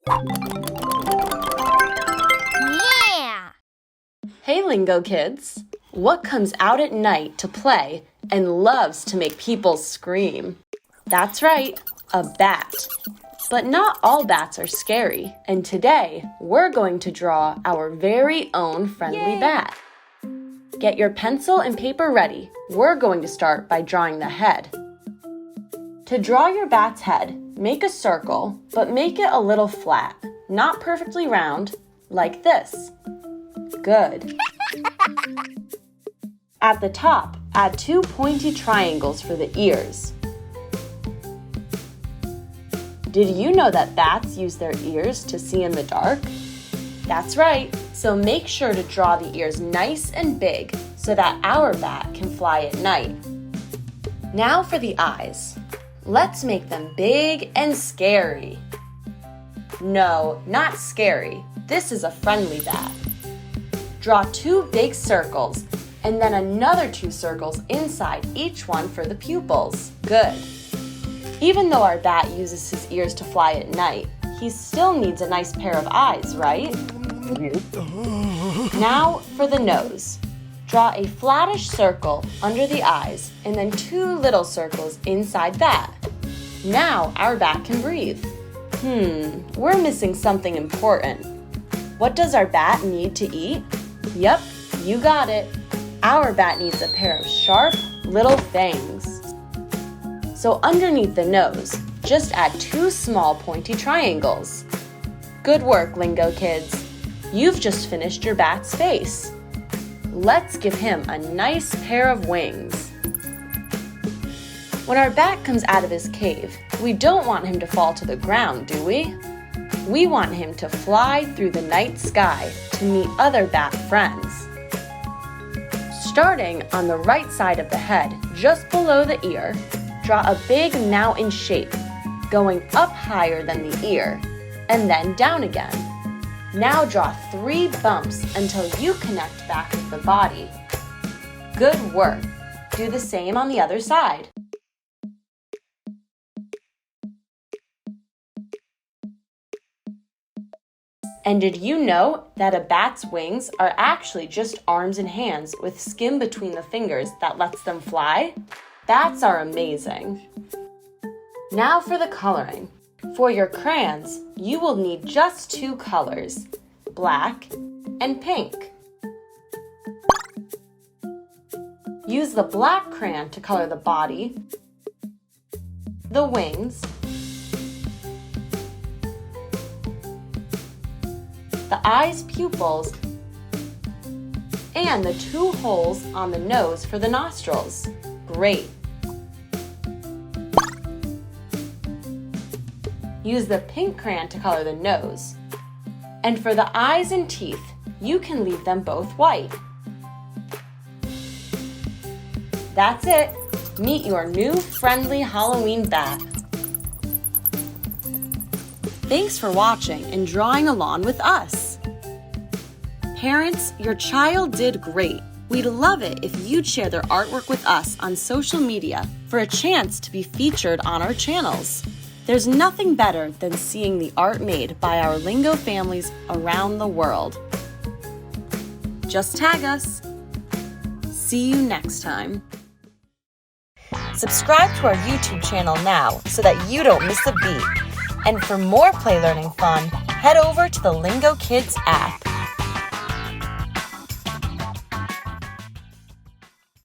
Yeah! Hey, Lingo Kids! What comes out at night to play and loves to make people scream? That's right, a bat. But not all bats are scary, and today we're going to draw our very own friendly bat. Get your pencil and paper ready. We're going to start by drawing the head. To draw your bat's head, make a circle, but make it a little flat, not perfectly round, like this. Good. At the top, add 2 pointy triangles for the ears. Did you know that bats use their ears to see in the dark? That's right, so make sure to draw the ears nice and big so that our bat can fly at night. Now for the eyes. Let's make them big and scary. No, not scary. This is a friendly bat. Draw 2 big circles and then another 2 circles inside each one for the pupils. Good. Even though our bat uses his ears to fly at night, he still needs a nice pair of eyes, right? Now for the nose. Draw a flattish circle under the eyes and then 2 little circles inside that. Now our bat can breathe. We're missing something important. What does our bat need to eat? Yep, you got it. Our bat needs a pair of sharp little fangs. So underneath the nose, just add 2 small pointy triangles. Good work, Lingo Kids. You've just finished your bat's face. Let's give him a nice pair of wings. When our bat comes out of his cave, we don't want him to fall to the ground, do we? We want him to fly through the night sky to meet other bat friends. Starting on the right side of the head, just below the ear, draw a big mountain shape, going up higher than the ear, and then down again. Now draw 3 bumps until you connect back with the body. Good work. Do the same on the other side. And did you know that a bat's wings are actually just arms and hands with skin between the fingers that lets them fly? Bats are amazing. Now for the coloring. For your crayons, you will need just 2 colors, black and pink. Use the black crayon to color the body, the wings, the eye's pupils, and the 2 holes on the nose for the nostrils. Great! Use the pink crayon to color the nose. And for the eyes and teeth, you can leave them both white. That's it! Meet your new friendly Halloween bat. Thanks for watching and drawing along with us. Parents, your child did great. We'd love it if you'd share their artwork with us on social media for a chance to be featured on our channels. There's nothing better than seeing the art made by our Lingo families around the world. Just tag us. See you next time. Subscribe to our YouTube channel now so that you don't miss a beat. And for more play learning fun, head over to the Lingokids app.